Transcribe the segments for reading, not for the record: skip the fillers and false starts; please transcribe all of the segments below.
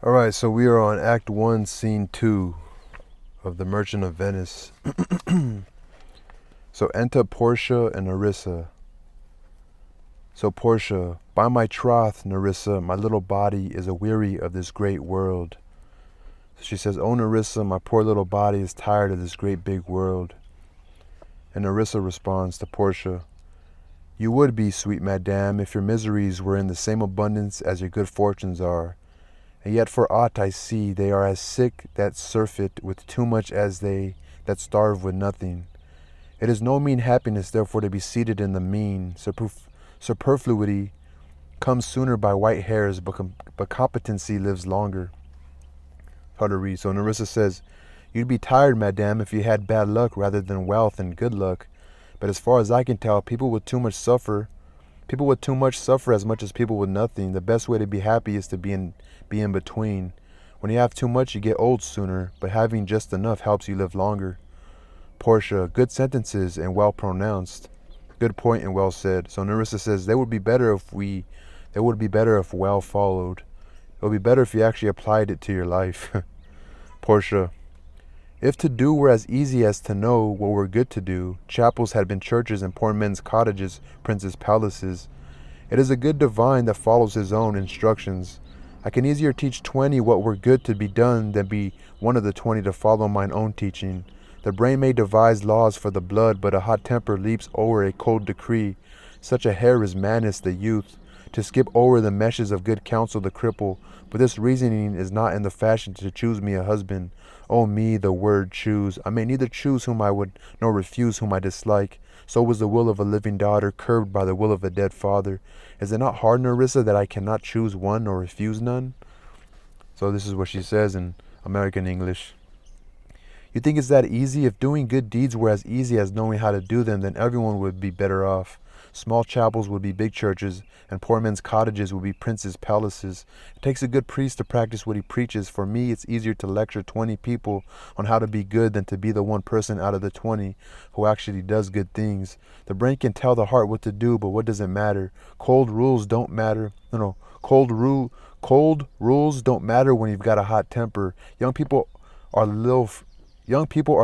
All right, so we are on Act 1, Scene 2 of The Merchant of Venice. So enter Portia and Nerissa. So Portia, by my troth, Nerissa, my little body is aweary of this great world. So she says, oh Nerissa, my poor little body is tired of this great big world. And Nerissa responds to Portia, you would be, sweet madame, if your miseries were in the same abundance as your good fortunes are. And yet for aught I see, they are as sick that surfeit with too much as they that starve with nothing. It is no mean happiness, therefore, to be seated in the mean. Superfluity comes sooner by white hairs, but competency lives longer. Hard to read. So Nerissa says, you'd be tired, madame, if you had bad luck rather than wealth and good luck. But as far as I can tell, people with too much suffer as much as people with nothing. The best way to be happy is to be in between. When you have too much, you get old sooner, but having just enough helps you live longer. Portia, good sentences and well pronounced. Good point and well said. So Nerissa says, they would be better if well followed. It would be better if you actually applied it to your life. Portia, if to do were as easy as to know what were good to do, chapels had been churches and poor men's cottages, princes' palaces. It is a good divine that follows his own instructions. I can easier teach 20 what were good to be done than be one of the 20 to follow mine own teaching. The brain may devise laws for the blood, but a hot temper leaps o'er a cold decree. Such a hare is madness the youth, to skip o'er the meshes of good counsel the cripple. But this reasoning is not in the fashion to choose me a husband. O me, the word choose. I may neither choose whom I would, nor refuse whom I dislike. So was the will of a living daughter curbed by the will of a dead father. Is it not hard, Nerissa, that I cannot choose one nor refuse none? So this is what she says in American English. You think it's that easy? If doing good deeds were as easy as knowing how to do them, then everyone would be better off. Small chapels would be big churches, and poor men's cottages would be princes' palaces. It takes a good priest to practice what he preaches. For me, it's easier to lecture 20 people on how to be good than to be the one person out of the 20 who actually does good things. The brain can tell the heart what to do, but what does it matter? Cold rules don't matter. Cold rules don't matter when you've got a hot temper. Young people are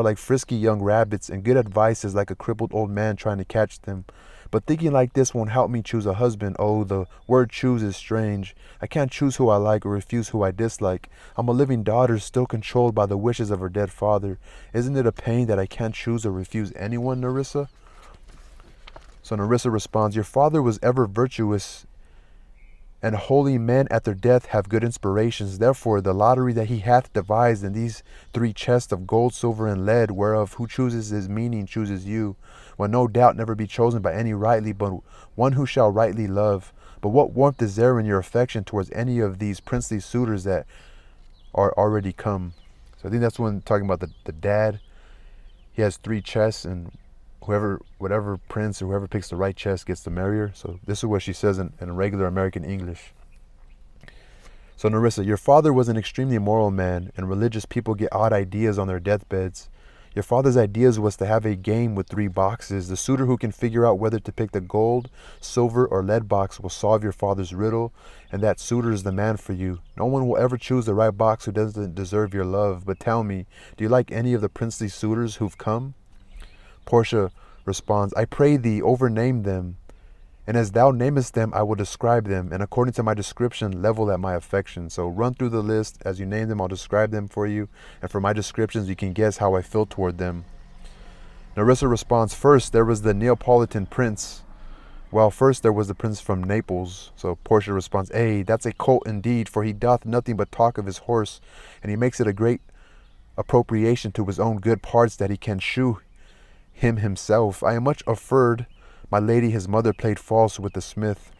like frisky young rabbits, and good advice is like a crippled old man trying to catch them. But thinking like this won't help me choose a husband. Oh, the word choose is strange. I can't choose who I like or refuse who I dislike. I'm a living daughter still controlled by the wishes of her dead father. Isn't it a pain that I can't choose or refuse anyone, Nerissa? So Nerissa responds, your father was ever virtuous, and holy men at their death have good inspirations. Therefore, the lottery that he hath devised in these 3 chests of gold, silver, and lead, whereof who chooses his meaning chooses you, will no doubt never be chosen by any rightly, but one who shall rightly love. But what warmth is there in your affection towards any of these princely suitors that are already come? So I think that's when talking about the dad. He has 3 chests, and whatever prince or whoever picks the right chest gets to marry her. So this is what she says in regular American English. So Nerissa, your father was an extremely moral man, and religious people get odd ideas on their deathbeds. Your father's ideas was to have a game with 3 boxes. The suitor who can figure out whether to pick the gold, silver, or lead box will solve your father's riddle, and that suitor is the man for you. No one will ever choose the right box who doesn't deserve your love. But tell me, do you like any of the princely suitors who've come? Portia responds, I pray thee, overname them, and as thou namest them, I will describe them, and according to my description, level at my affection. So run through the list. As you name them, I'll describe them for you, and for my descriptions, you can guess how I feel toward them. Nerissa responds, first, there was the Neapolitan prince. Well, first there was the prince from Naples. So Portia responds, that's a colt indeed, for he doth nothing but talk of his horse, and he makes it a great appropriation to his own good parts that he can shoe him himself. I am much afraid my lady his mother played false with the smith.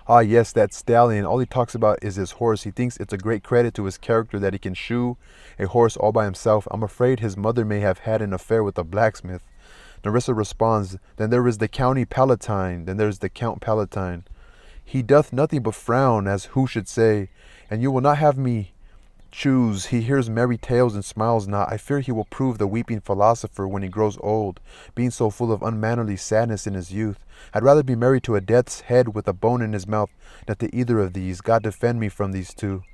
Ah yes, that stallion, all he talks about is his horse. He thinks it's a great credit to his character that he can shoe a horse all by himself. I'm afraid his mother may have had an affair with a blacksmith. Nerissa responds, then there is the county palatine, then there's the Count Palatine. He doth nothing but frown, as who should say, and you will not have me choose. He hears merry tales and smiles not. I fear he will prove the weeping philosopher when he grows old, being so full of unmannerly sadness in his youth. I'd rather be married to a death's head with a bone in his mouth than to either of these. God defend me from these 2.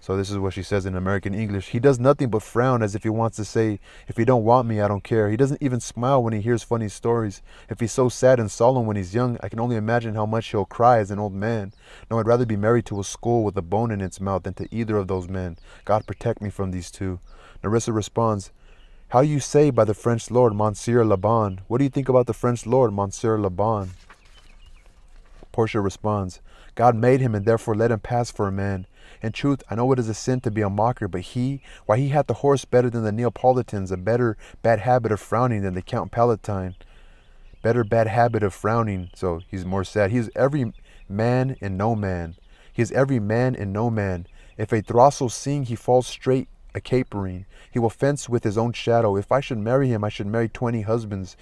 So this is what she says in American English. He does nothing but frown as if he wants to say, if you don't want me, I don't care. He doesn't even smile when he hears funny stories. If he's so sad and solemn when he's young, I can only imagine how much he'll cry as an old man. No, I'd rather be married to a skull with a bone in its mouth than to either of those men. God protect me from these two. Nerissa responds, how you say by the French lord, Monsieur Le Bon? What do you think about the French lord, Monsieur Le Bon? Portia responds, God made him and therefore let him pass for a man. In truth, I know it is a sin to be a mocker, but he had the horse better than the Neapolitans, a better bad habit of frowning than the Count Palatine. Better bad habit of frowning, so he's more sad. He is every man and no man. He is every man and no man. If a throstle sing, he falls straight a capering. He will fence with his own shadow. If I should marry him, I should marry 20 husbands.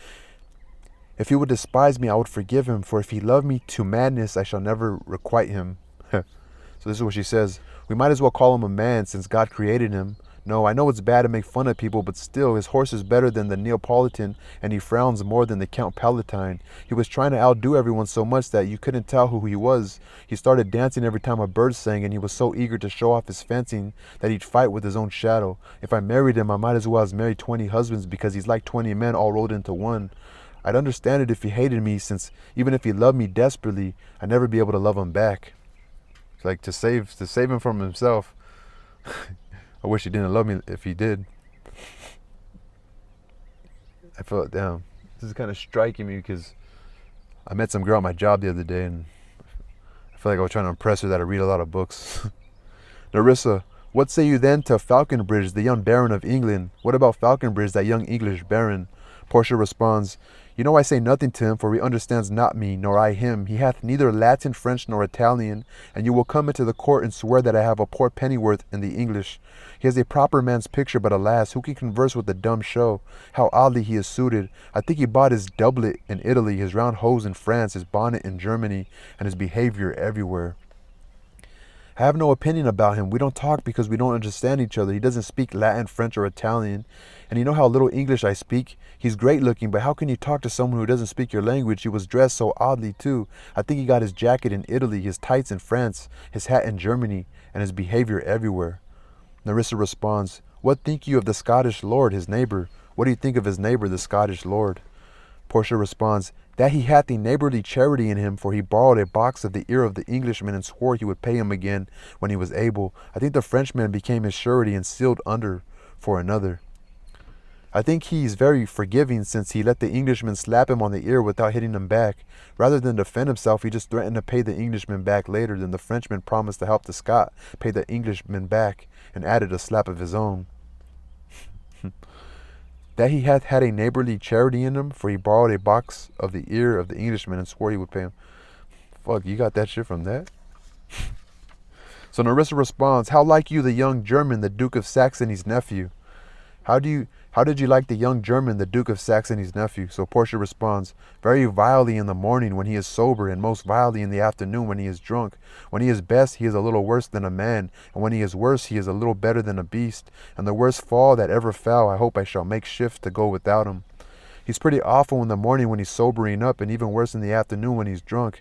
If he would despise me, I would forgive him, for if he love me to madness, I shall never requite him. So this is what she says. We might as well call him a man since God created him. No, I know it's bad to make fun of people, but still, his horse is better than the Neapolitan, and he frowns more than the Count Palatine. He was trying to outdo everyone so much that you couldn't tell who he was. He started dancing every time a bird sang, and he was so eager to show off his fencing that he'd fight with his own shadow. If I married him, I might as well have married 20 husbands because he's like 20 men all rolled into one. I'd understand it if he hated me, since even if he loved me desperately, I'd never be able to love him back. It's like to save him from himself. I wish he didn't love me if he did. I felt, damn, this is kind of striking me because I met some girl at my job the other day and I feel like I was trying to impress her that I read a lot of books. Nerissa, what say you then to Falconbridge, the young baron of England? What about Falconbridge, that young English baron? Portia responds, you know I say nothing to him, for he understands not me, nor I him. He hath neither Latin, French, nor Italian, and you will come into the court and swear that I have a poor pennyworth in the English. He has a proper man's picture, but alas, who can converse with a dumb show? How oddly he is suited. I think he bought his doublet in Italy, his round hose in France, his bonnet in Germany, and his behavior everywhere. I have no opinion about him. We don't talk because we don't understand each other. He doesn't speak Latin, French, or Italian. And you know how little English I speak? He's great looking, but how can you talk to someone who doesn't speak your language? He was dressed so oddly too. I think he got his jacket in Italy, his tights in France, his hat in Germany, and his behavior everywhere. Nerissa responds, what think you of the Scottish lord, his neighbor? What do you think of his neighbor, the Scottish lord? Portia responds, that he hath a neighborly charity in him, for he borrowed a box of the ear of the Englishman and swore he would pay him again when he was able. I think the Frenchman became his surety and sealed under for another. I think he is very forgiving, since he let the Englishman slap him on the ear without hitting him back. Rather than defend himself, he just threatened to pay the Englishman back later. Then the Frenchman promised to help the Scot pay the Englishman back and added a slap of his own. That he hath had a neighborly charity in him, for he borrowed a box of the ear of the Englishman and swore he would pay him. Fuck, you got that shit from that? So Nerissa responds, how like you the young German, the Duke of Saxony's nephew? How did you like the young German, the Duke of Saxony's nephew? So Portia responds, very vilely in the morning when he is sober, and most vilely in the afternoon when he is drunk. When he is best, he is a little worse than a man, and when he is worse, he is a little better than a beast. And the worst fall that ever fell, I hope I shall make shift to go without him. He's pretty awful in the morning when he's sobering up, and even worse in the afternoon when he's drunk.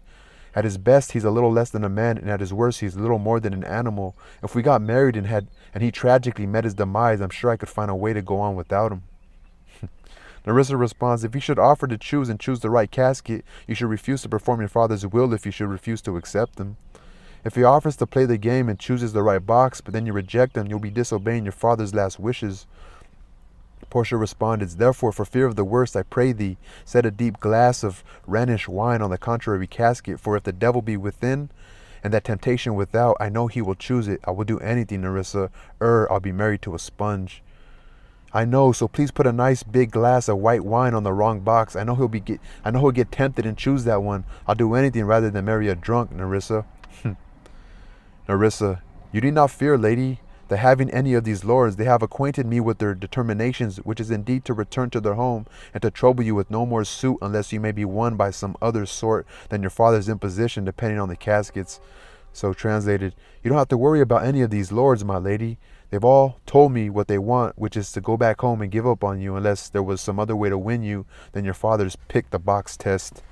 At his best, he's a little less than a man, and at his worst, he's a little more than an animal. If we got married and he tragically met his demise, I'm sure I could find a way to go on without him. Nerissa responds, if you should offer to choose and choose the right casket, you should refuse to perform your father's will if you should refuse to accept him. If he offers to play the game and chooses the right box, but then you reject him, you'll be disobeying your father's last wishes. Portia responded, therefore, for fear of the worst, I pray thee, set a deep glass of Rhenish wine on the contrary casket, for if the devil be within, and that temptation without, I know he will choose it. I will do anything, Nerissa, I'll be married to a sponge. I know, so please put a nice big glass of white wine on the wrong box. I know he'll get tempted and choose that one. I'll do anything rather than marry a drunk, Nerissa. Nerissa, you need not fear, lady, the having any of these lords. They have acquainted me with their determinations, which is indeed to return to their home, and to trouble you with no more suit, unless you may be won by some other sort than your father's imposition, depending on the caskets. So translated, you don't have to worry about any of these lords, my lady. They've all told me what they want, which is to go back home and give up on you, unless there was some other way to win you than your father's pick the box test.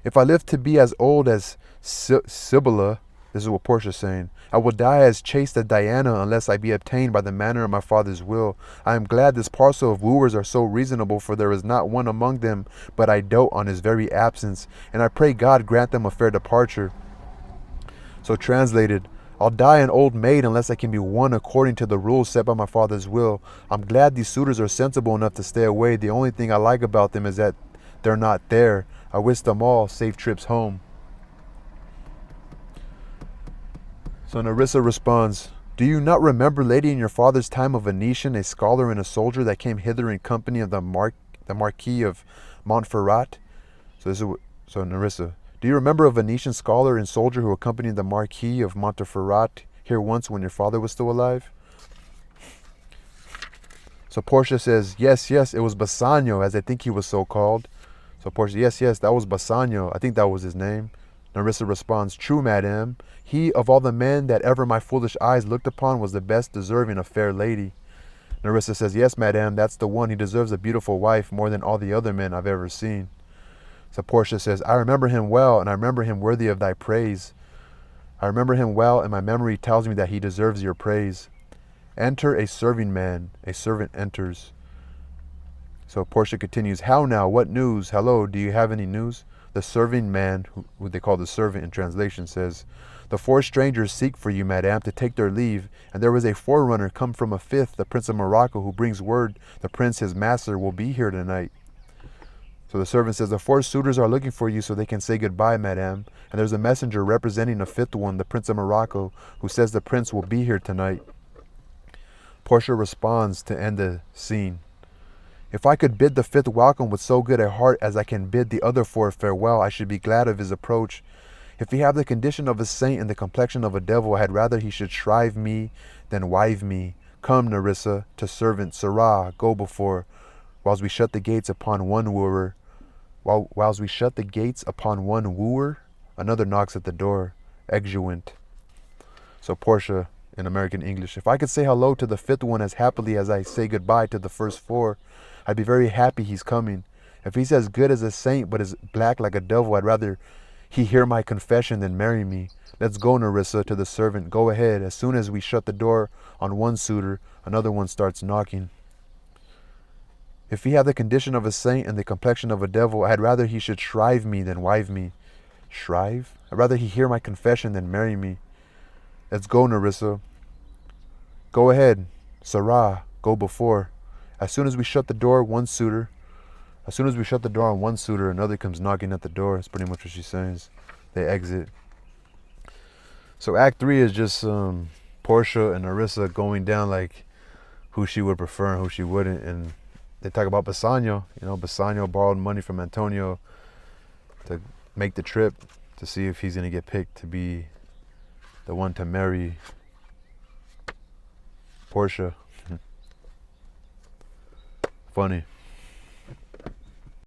If I live to be as old as Sibylla, This is what Portia's saying. I will die as chaste as Diana unless I be obtained by the manner of my father's will. I am glad this parcel of wooers are so reasonable, for there is not one among them but I dote on his very absence, and I pray God grant them a fair departure. So translated, I'll die an old maid unless I can be won according to the rules set by my father's will. I'm glad these suitors are sensible enough to stay away. The only thing I like about them is that they're not there. I wish them all safe trips home. So Nerissa responds, do you not remember, lady, in your father's time, a Venetian, a scholar and a soldier that came hither in company of the Marquis of Montferrat? So Nerissa, do you remember a Venetian scholar and soldier who accompanied the Marquis of Montferrat here once when your father was still alive? So Portia says, yes, it was Bassanio, as I think he was so called. So Portia, yes, that was Bassanio. I think that was his name. Nerissa responds, true, madame. He, of all the men that ever my foolish eyes looked upon, was the best deserving of fair lady. Nerissa says, yes, madame, that's the one. He deserves a beautiful wife more than all the other men I've ever seen. So Portia says, I remember him well, and I remember him worthy of thy praise. I remember him well, and my memory tells me that he deserves your praise. Enter a serving man. A servant enters. So Portia continues, how now? What news? Hello, do you have any news? The serving man, who they call the servant in translation, says, the 4 strangers seek for you, madame, to take their leave, and there is a forerunner come from a 5th, the Prince of Morocco, who brings word the prince, his master, will be here tonight. So the servant says, the 4 suitors are looking for you so they can say goodbye, madame, and there's a messenger representing a 5th one, the Prince of Morocco, who says the prince will be here tonight. Portia responds to end the scene. If I could bid the 5th welcome with so good a heart as I can bid the other 4 farewell, I should be glad of his approach. If he have the condition of a saint and the complexion of a devil, I had rather he should shrive me than wive me. Come, Nerissa, to servant, Sirrah, go before, whilst we shut the gates upon one wooer. Whilst we shut the gates upon one wooer, another knocks at the door. Exeunt. So Portia, in American English, if I could say hello to the 5th one as happily as I say goodbye to the first 4, I'd be very happy he's coming. If he's as good as a saint but is black like a devil, I'd rather he hear my confession than marry me. Let's go, Nerissa, to the servant. Go ahead. As soon as we shut the door on one suitor, another one starts knocking. If he have the condition of a saint and the complexion of a devil, I'd rather he should shrive me than wive me. Shrive? I'd rather he hear my confession than marry me. Let's go, Nerissa. Go ahead. Sirrah, go before. As soon as we shut the door, one suitor. As soon as we shut the door on one suitor, another comes knocking at the door. That's pretty much what she says. They exit. So Act 3 is just Portia and Nerissa going down like who she would prefer and who she wouldn't. And they talk about Bassanio. Bassanio borrowed money from Antonio to make the trip to see if he's going to get picked to be the one to marry Portia. Funny.